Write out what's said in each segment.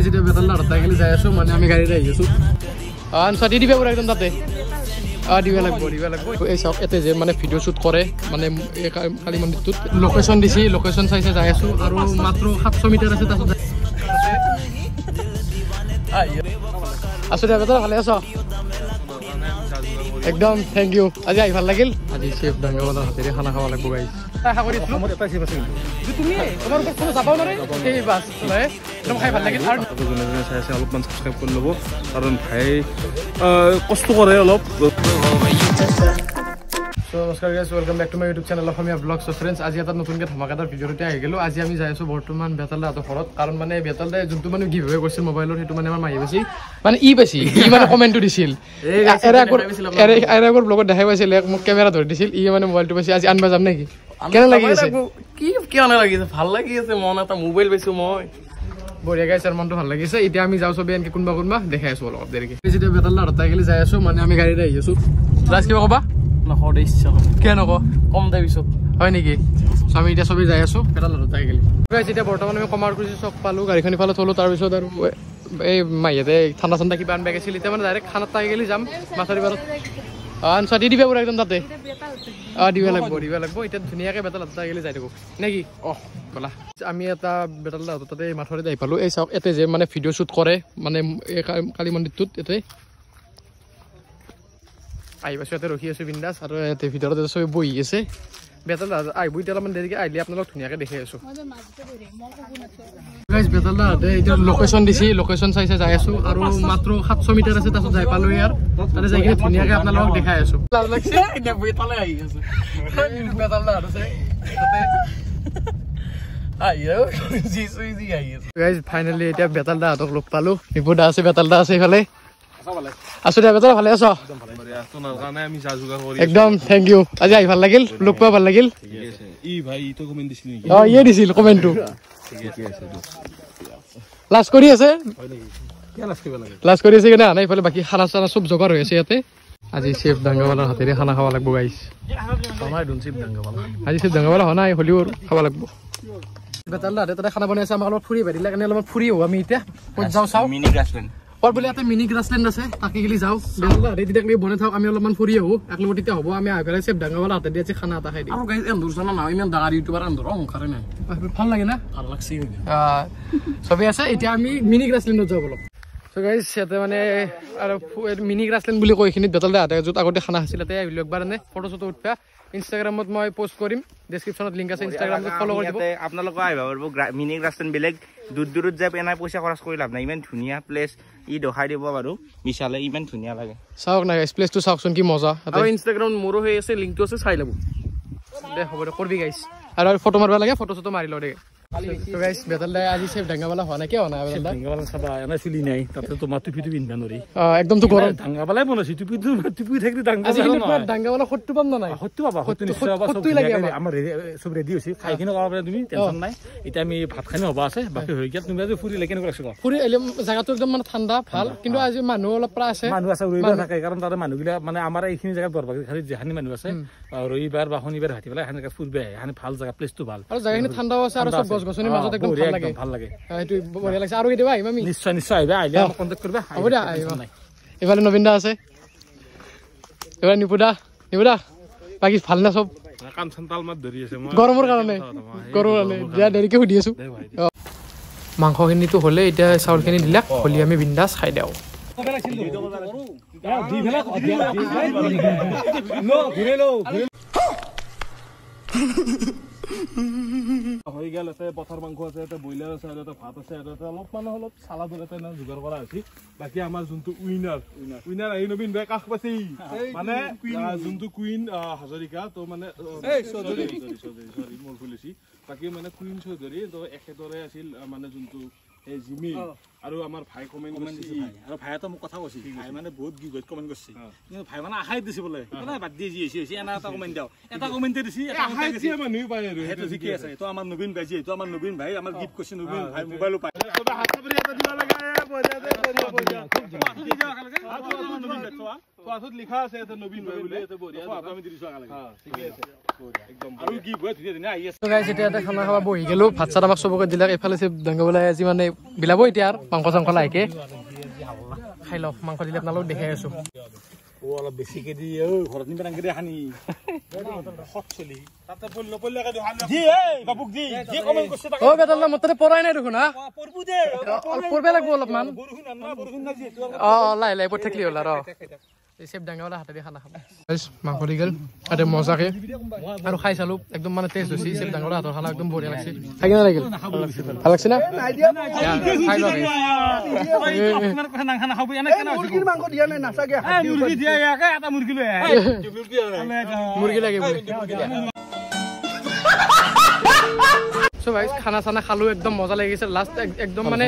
যেটা বেতালদার তাই গেলে যাই আছো মানে আমি গাড়িতে আহি আছো আনসা দি দিবে পুরা একদম তাতে দিবা লাগবো এই সব এতে যে মানে ভিডিও শুট কৰে মানে কালী মন্দিৰটোত লোকেশন দিছি লোকেশন চাইছে যাই আছো আৰু মাত্ৰ 700 মিটাৰ আছে তাছত আছো দে বেতাল ভালে আছো একদম থ্যাংক ইউ আজি আহি ভাল লাগিল আজি চেফ ডাঙ্গাওয়ালাৰ হাতেৰে খানা খাব লাগিব গাইস আশা কৰিছো মই এটা চেফ আছে কিন্তু তুমি তোমাৰ ওপৰত কোনো যাবাও নৰে এই বাস লয় একদম খাই ভাল লাগিল আৰু যোনে যোনে চাই আছে অলপমান সাবস্ক্ৰাইব কৰি ল'ব কাৰণ ভাই কষ্ট কৰে অলপ So namaskar guys, welcome back to my YouTube channel Ohmia Vlogs. So friends, আজি এটা নতুনকে ধমাকাদাৰ ভিডিওতে আহি গেলো। আজি আমি যাই আছো বৰ্তমান বেতালদা ঘৰত কাৰণ মানে বেতালদা যোনটো মানে গিভ হৈ কৰিছিল মোবাইলৰ হেতু মানে আমাৰ মাই বেছি মানে বেছি মানে কমেন্টটো দিছিল এৰাগৰ ব্লগত দেখাই পাইছিল মোক ক্যামেৰা ধৰি দিছিল মানে মোবাইলটো পাইছি আজি আনবা যাম নেকি কেনে লাগি আছে কি কেনে লাগি আছে ভাল লাগি আছে মন এটা মোবাইল পাইছো মই বঢ়িয়া গাইছ আৰু মনটো ভাল লাগিছে এতিয়া আমি যাও সবে এনকে কোনবা দেখাই আছো অলপ দেৰিকে যেতিয়া বেতালদা তাই গেলি যাই আছো মানে আমি গাড়ীতে আহি আছো লাষ্ট কিবা কবা নকওঁ দেই কিয় নকওঁ কম দে পিছত হয় নেকি আমি এতিয়া সবেই যাই আছো বেতালদা তাই গেলি এতিয়া বৰ্তমান আমি কমাৰ কৰিছো চব পালো গাড়ীখন ইফালে থলো তাৰপিছত আৰু এই মাইয়াতে ঠাণ্ডা ঠাণ্ডা কিবা আনবা গৈছিল এতিয়া মানে ডাইৰেক্ট খানাত তাই গেলি যাম মাছাৰী বাৰত আনচা দি দিবা পুৰা একদম তাতে দিবা লাগব এতিয়া ধুনীয়াকে বেতালদা তাই গেলি যাই থাকো নেকি বলা আমি এটা বেতালদা তাতে মাথৰিত আহি পালো এই চাওক এতে যে মানে ভিডিঅ' শ্বুট কৰে মানে কালী মন্দিৰটোত এতে আহি পাইছো ইয়াতে ৰখি আছো বিন্দাছ আৰু ইয়াতে ভিতৰত চবে বহি আছে বেতালদা আহিব এতিয়া অলপমান দেৰিকে আহিলে আপোনালোক ধুনীয়াকে দেখি আছো গাইজ বেতালদা এতিয়া লোকেশন দিছি লোকেশন চাইছে যাই আছো আৰু মাত্ৰ 700 মিটাৰ আছে তাছত যাই পালো ইয়াৰ তাতে যাই কিনে ধুনীয়াকে আপোনালোকক দেখাই আছো লাজ লাগছে এতিয়া বেতালে আহি আছে বেতালদা আছে তাতে আইও জি আহি আছে গাইজ ফাইনালি এতিয়া বেতালদা লগ পালো নিপুদা আছে বেতালদা আছে ইফালে আছো দে বেতাল ভালে আছো একদম থ্যাংক ইউ আজি আহি ভাল লাগিল লোক পোৱা ভাল লাগিল ই ভাই তো কমেন্ট দিছিল নেকি ইয়ে দিছিল কমেন্টটো ঠিকে আছে লাষ্ট কৰি আছে লাষ্ট কৰি আছে কেনে নাই ইফালে বাকি খানা চানা সব জগাৰ হৈ আছে ইয়াতে আজি চেফ ডাঙ্গাওয়ালাৰ হাতেৰে খানা খাব লাগিব গাইস সময় দুন চেফ ডাঙ্গাওয়ালা আজি চেফ ডাঙ্গাওয়ালা হনাই হলিও খাব লাগিব বেতালদা তাতে খানা বনাই আছে আমাক অলপ ফুৰি বেৰিলা কাৰণে অলপ ফুৰি হোৱা আমি এতিয়া ক'ত যাও চাও মিনি গ্ৰাছলেণ্ড বলে এটা মিনি গ্ৰাছলেণ্ড আছে তাকে গলি যাও বেতালদা ৰেডি দেখলি বনে থাক আমি অলপমান ফুৰি আহো একলগত এতিয়া হ'ব আমি আইফালে চেফ ডাঙ্গাওয়ালা হাতে দিছে খানা এটা খাই দি আৰু গাইস এন্দুৰ জানা না ইমান ডাঙৰ ইউটিউবাৰ এন্দুৰ অংকাৰে নাই ভাল লাগে না ভাল লাগছে সবে আছে এতিয়া আমি মিনি গ্ৰাছলেণ্ডত যাও বলক সো গাইস ইয়াতে মানে আৰু মিনি গ্ৰাছলেণ্ড বুলি কয় এখিনিত বেতালদা হাতে যত আগতে খানা আছিল তাতে আহিলো একবাৰ এনে ফটো চটো উঠা ইনষ্টাগ্ৰামত মই পোষ্ট কৰিম ডেসক্ৰিপচনত লিংক আছে ইনষ্টাগ্ৰামত ফলো কৰি দিব আপোনালোক আহিবা পাৰব মিনি গ্ৰাছলেণ্ড বেলেগ দূৰত যায় এনাই পইচা খৰচ কৰি লাভ নাই ইমান ধুনীয়া প্লেস ই দেখাই দিব বাৰু বিশালে ইমান ধুনীয়া লাগে চাওক না গাইস প্লেসটো চাওকচোন কি মজা আৰু ইনষ্টাগ্ৰামত মোৰো হৈ আছে লিংকটো আছে চাই ল'ব দে হ'ব দে কৰবি গাইস আৰু ফটো মাৰবা লাগে ফটো চটো মাৰি ল দে তো গাইস বেতালদা আজি চেফ ডাঙ্গাওয়ালা হোৱা নাই কিয় হোৱা নাই বেতালদা ডাঙ্গাওয়ালা চাবা এনে চলি নাই তাতে তো মাটি পিটি পিনবা নৰি একদম তো গৰম ডাঙ্গাওয়ালাই বনাছি টুপি থাকি ডাঙ্গাওয়ালা হট্টু পাম না নাই হট্টু পাবা হট্টু নিশ্চয় পাবা সব লাগে আমাৰ সব ৰেডি হৈছে খাই কিনে পাবা তুমি টেনচন নাই এটা আমি ভাত খানি হবা আছে বাকি হৈ গিয়া তুমি আজি ফুৰি লেকেন কৰিছ ফুৰি এলে জায়গাটো একদম মানে ঠাণ্ডা ভাল কিন্তু আজি মানুহ অলপ প্ৰা আছে মানুহ আছে ৰবিবাৰ থাকে কাৰণ তাৰে মানুহগিলা মানে আমাৰ এইখিনি জায়গা বৰবাগি খালি যেহানি মানুহ আছে ৰবিবাৰ বা শনিবাৰ হাতি পেলাই হানি ফুৰবে হানি ভাল জায়গা প্লেসটো ভাল আৰু জায়গাখিনি ঠাণ্ডা আছে আৰু সব গছগছনি মাজত একদম ভাল লাগে এইটো বঢ়িয়া লাগছে আৰু কেতিয়াবা আহিম আমি নিশ্চয় আহিবা আহিলে আমাক কন্টাক্ট কৰিবা হ'ব দে আহিবা এফালে নবীনদা আছে এবাৰ নিপুদা বাকি ভাল না সব কাম সন্তাল মাত ধৰি আছে মই গৰমৰ কাৰণে দিয়া দেৰিকে সুধি আছো মাংসখিনিতো হলে এতিয়া চাউলখিনি দিলাক হলি আমি বিন্দাস খাই দেও হৈ গেল আছে পথাৰ মাংস আছে এটা বইলাৰ আছে এটা ভাত আছে এটা অলপ সালাদৰ এটা যোগাৰ কৰা আছে বাকি আমাৰ যোনটো উইনাৰ আহি নবীন ভাই কাষ পাছি মানে যোনটো কুইন হাজৰিকা তো মানে চৌধুৰী মোৰ ভুলিছি বাকি মানে কুইন চৌধুৰী তো একেদৰে আছিল মানে যোনটো এই জিমি আৰু আমাৰ ভাই কমেন্ট কৰিছে আৰু ভাই তো মোক কথা কৈছে ভাই মানে বহুত গিগত কমেন্ট কৰিছে কিন্তু ভাই মানে আহাই দিছে বলে মানে বাদ দি হৈছে এনা এটা কমেন্ট দাও এটা কমেন্ট দিছি এটা আহাই দিছে মানুহ পায় আৰু হেতু ঠিকই আছে তো আমাৰ নবীন ভাই জি তো আমাৰ নবীন ভাই আমাৰ গিফট কৰিছে নবীন ভাই মোবাইলও পায় তো হাত চাপৰি এটা দিবা লাগে বজা খুব দি যাও খালে নবীন ভাই তো পাছত লিখা আছে এটা নবীন ভাই বুলি এটা বঢ়িয়া আমি দিছো আগে হ্যাঁ ঠিক আছে একদম আৰু কি ভয় ধুনীয়া ধুনীয়া আহি আছে তো গাইস এটা খানা খাওয়া বহি গেলো ভাত চাত আমাক সবকে দিলাক এফালে সে ডাঙ্গবলাই আজি মানে বিলাব এতিয়া আর মাংস চাংখ লাইকে খাই লওক মাংস দিলে আপোনালোক দেখাই আছো ও অলপ বেছিকে দি ও ঘৰত নিবা নাংগে হানি হট চলি তাতে পল্ল কা দি জি এই বাবুক দি জি কমেন্ট করছে ও বেটাল্লা মততে পৰাই নাই দেখুন হা পৰবু দে অল্প পৰবে লাগব অলপমান বৰষুণ না জি লাই লাই পৰ থাকলি হল আৰু এই সেব ডাঙ্গাওয়ালা হাতে দি খানা খাব গাইস মাংস দি গেল আতে মজাকে আৰু খাই চালো একদম মানে টেস্ট হইছে সেব ডাঙ্গাওয়ালা হাতৰ খানা একদম বঢ়িয়া লাগছে খাই কেনে লাগিল ভাল লাগছে না খাই লও আপোনাৰ কথা না খানা খাব এনে কেনে মুৰ্গীৰ মাংস দিয়া নাই নাচাগে মুৰ্গী দিয়া একা এটা মুৰ্গী লৈ আহে মুৰ্গী লাগে সো গাইস খানা চানা খালো একদম মজা লাগিছে লাস্ট একদম মানে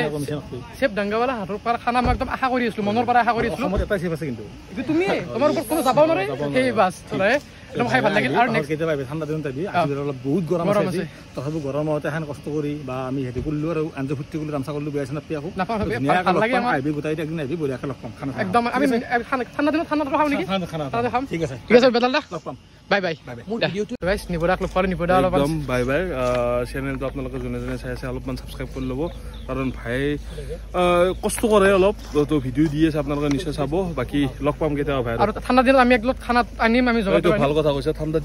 সেব ডাঙ্গাওয়ালা হাতৰ পৰা খানা মই একদম আশা কৰি আছিলো মনৰ পৰা আশা কৰি আছিলো মোৰ এটা সেব আছে কিন্তু ಇದು তুমি তোমাৰ উপৰ কোনো চাপাও নৰে সেই বাস তোৰে একদম খাই ভাল লাগিল আৰু নেক্সট কেতিয়া পাবি ঠাণ্ডা দিন তাবি আজি অলপ বহুত গৰম আছে তথাপি গৰমতে এখন কষ্ট কৰি বা আমি হেতি কৰিলো আৰু আঞ্জা ফুটি কৰিলো ৰামচা কৰিলো বেয়া আছে পিয়াকো নাপাও ভাল লাগে আমাৰ আইবি গোটাই একদিন আইবি বঢ়িয়া লগ পাম খানা একদম আমি ঠাণ্ডা দিনত ঠাণ্ডা খাও নেকি খানা খাম ঠিক আছে বেদালদা লগ পাম বাই বাই গাইস নিবৰাক লগ পালে নিবদা অলপ একদম বাই বাই চেনেলটো আপোনালোকে জনে জনে চাই আছে অলপমান সাবস্ক্ৰাইব কৰি ল'ব কাৰণ ভাই কষ্ট কৰে অলপ তো ভিডিঅ' দি আছে আপোনালোকে নিশ্চয় চাব বাকি লগ পাম কেতিয়া ভাই আৰু ঠাণ্ডা দিনত আমি একলট খানা আনিম আমি জগাটো ভাল কথা কৈছে ঠাণ্ডা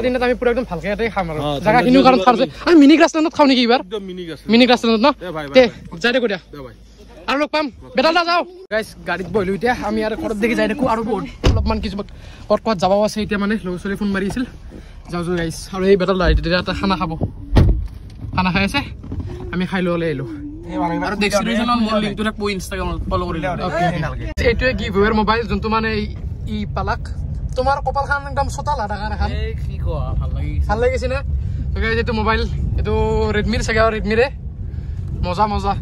দিনত আমি পুৰা একদম ভালকে এটাই খাম আৰু জাগা কিনিও কাৰণ খাওঁছে আমি মিনি গ্ৰাছলেণ্ডত খাওঁ নেকি এইবাৰ একদম মিনি গ্ৰাছলেণ্ডত ন তে যাই দে দিয়া বাই আৰু লগ পাম বেটালদা যাও গাইস গাড়ীত বহিলো এতিয়া আমি আৰু ঘৰত দেখি যাই দেখো আৰু বহুত অলপমান কিছু ক'ত যাবাও আছে এতিয়া মানে লগ চলি ফোন মাৰি আছিল যাও গাইস আৰু এই বেটালদা এটা খানা খাব খানা খাই আছে আমি খাই লৈ আহিলো আৰু ডেসক্ৰিপচনত মোৰ লিংকটো ৰাখব ইনষ্টাগ্ৰামত ফলো কৰি এইটোৱে গিভৱেৰ মোবাইল যোনটো মানে ই পালাক তোমাৰ কপালখান একদম ছটা লাডাকা ৰাখান এই কি কোৱা ভাল লাগিছে না তো গাইস এইটো মোবাইল এইটো ৰেডমিৰ চাগে ৰেডমিৰে মজা মজা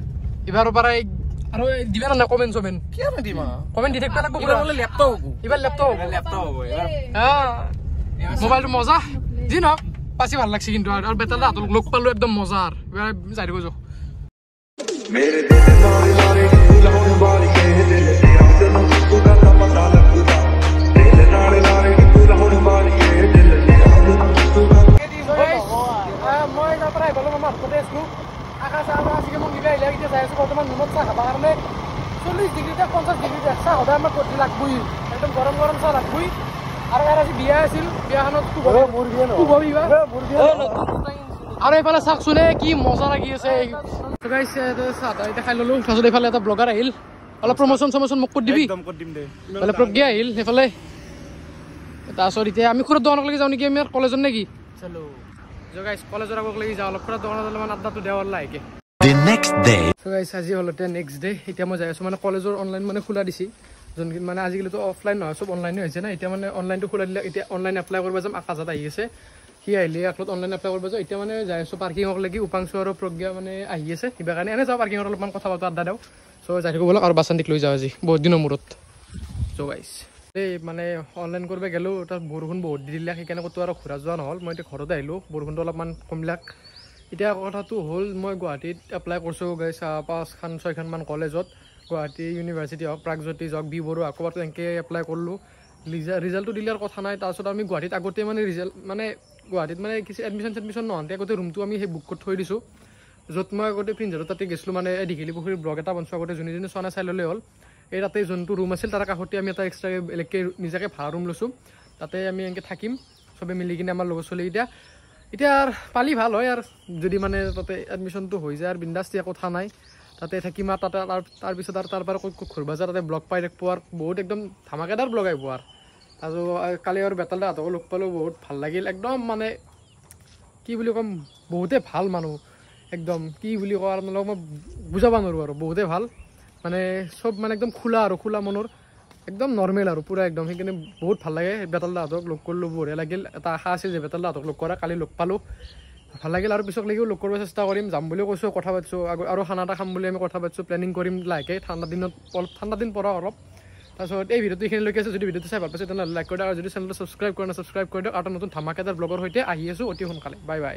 এবাৰৰ পৰা আৰু দিবা না কমেন্ট সবেন কি আমি দিমা কমেন্ট দি থাকবা লাগব পুৰা ল্যাপটপ এবাৰ ল্যাপটপ হ'ব মোবাইলটো মজা জি ন পাছি ভাল লাগছে কিন্তু আৰু বেটালদা হাতত লগ পালো একদম মজাৰ এবাৰ যাই দিব যো मेरे दिल नारे नारे लाउन वाली के दिल दे आंदन तू दा पता लगदा दिल नारे नारे तू लाउन वाली के दिल दे आंदन तू दा মই তাৰ পৰা গলো মামা হাততে আছো আকাশ আৰু আজিকে মোক দিবা আহিলে এতিয়া যাই আছো বৰ্তমান ৰুমত চাহ খাব কাৰণে 40 ডিগ্ৰীতে 50 ডিগ্ৰীতে চাহ সদায় আমাক ক'ত লাগবই একদম গৰম গৰম চাহ লাগবই আৰু ইয়াৰ আজি বিয়া আছিল বিয়াখনত আৰু এইফালে চাওকচোন কি মজা লাগি আছে চাহ খাই ললো তাৰপিছত এইফালে এটা ব্লগাৰ আহিল অলপ প্ৰমোচন চমোচন মোক কৰি দিবি মানে প্ৰজ্ঞা আহিল সেইফালে তাৰপিছত এতিয়া আমি খুৰা দোকানক লাগি যাওঁ নেকি আমি কলেজত নেকি চলো গাইস কলেজৰ আগক লাগি যাওঁ অলপ খুৰা দোকানত অলপমান আড্ডাটো দেওয়াৰ লাইকে The next day so guys আজি হলতে নেক্সট ডে এতিয়া মই যাই আছো মানে কলেজৰ অনলাইন মানে খোলা দিছি যোন মানে আজিকালি তো অফলাইন নহয় সব অনলাইনে হৈছে না এতিয়া মানে অনলাইনটো খোলা দিলে এতিয়া অনলাইন এপ্লাই কৰিব যাম আকাশত আহি আছে কি আহিলে আকলত অনলাইন এপ্লাই কৰিব যাওঁ এতিয়া মানে যাই আছো পাৰ্কিঙক লাগি উপাংশু আৰু প্ৰজ্ঞা মানে আহি আছে কিবা কাৰণে এনে যাওঁ পাৰ্কিঙত অলপমান কথা পাতো আড্ডা দিওঁ সো যাই থাকিব বলক আৰু বাছান্দিক লৈ যাওঁ আজি বহুত দিনৰ মূৰত so guys এই মানে অনলাইন কৰিব গেলো তাত বৰষুণ বহুত দি দিলে সেইকাৰণে কতো আৰু ঘূৰা যোৱা নহ'ল মই এতিয়া ঘৰতে আহিলো বৰষুণটো অলপমান কমলাক এতিয়া কথাটো হ'ল মই গুৱাহাটীত এপ্লাই কৰিছোঁ গাইছ 5-6খন মান কলেজত গুৱাহাটী ইউনিভাৰ্চিটি হওক প্ৰাগজ্যোতি হওক বি বড়ো আকবাৰ এনেকৈ এপ্লাই কৰিলোঁ ৰিজাল্টটো দিলে আৰু কথা নাই তাৰপিছত আমি গুৱাহাটীত আগতে মানে ৰিজাল্ট মানে গুৱাহাটীত মানে কিছু এডমিশ্যন নহওঁতে আগতে ৰুমটো আমি সেই বুক কৰি থৈ দিছোঁ য'ত মই আগতে প্ৰিন্সিপালৰ তাতে গৈছিলোঁ মানে দীঘলী পুখুৰীৰ ব্লগ এটা বনাইছোঁ আগতে যোনে যোনে চোৱা নাই চাই ল'লে হ'ল এই তাতে যোনটো ৰুম আছিল তাৰ কাষতে আমি এটা এক্সট্ৰাকৈ বেলেগকৈ নিজাকৈ ভাড়া ৰুম লৈছোঁ তাতে আমি এনেকৈ থাকিম চবে মিলি কিনে আমাৰ লগৰ ছোৱালী এতিয়া পালি ভাল হয় আৰু যদি মানে তাতে এডমিশ্যনটো হৈ যায় আৰু বিন্দাছ দিয়া কথা নাই তাতে থাকিম আৰু তাতে তাৰপিছত আৰু তাৰ পৰা ঘূৰিব যায় তাতে ব্লগ পাই পোৱাৰ বহুত একদম ধামাকেদাৰ ব্লগ আহিব আৰু কালি আৰু বেতালদা হাতকো লগ পালোঁ বহুত ভাল লাগিল একদম মানে কি বুলি ক'ম বহুতে ভাল মানুহ একদম কি বুলি কওঁ আপোনালোকক মই বুজাব নোৱাৰোঁ আৰু বহুতে ভাল মানে চব মানে একদম খোলা আৰু খোলা মনৰ একদম নৰ্মেল আৰু পুৰা একদম সেইকাৰণে বহুত ভাল লাগে বেতালদা হাতক লগ কৰিলোঁ বঢ়িয়া লাগিল এটা আশা আছিল যে বেতালদা হাতক লগ কৰা কালি লগ পালোঁ ভাল লাগিল আৰু পিছক লাগিও লগ কৰিব চেষ্টা কৰিম যাম বুলিও কৈছোঁ কথা পাতিছোঁ আৰু খানা এটা খাম বুলি আমি কথা পাতিছোঁ প্লেনিং কৰিম লাহেকৈ ঠাণ্ডা দিনত অলপ ঠাণ্ডা দিন পৰা অলপ তাৰপিছত এই ভিডিঅ'টো এইখিনিলৈকে আছে যদি ভিডিঅ'টো চাই ভাল পাইছে তেনেহ'লে লাইক কৰি দিয়ক আৰু যদি চেনেলটো ছাবস্ক্ৰাইব কৰা নাই ছাবস্ক্ৰাইব কৰি দিয়ক আৰু নতুন ধামাকেদাৰ ব্লগৰ সৈতে আহি আছোঁ অতি সোনকালে বাই বাই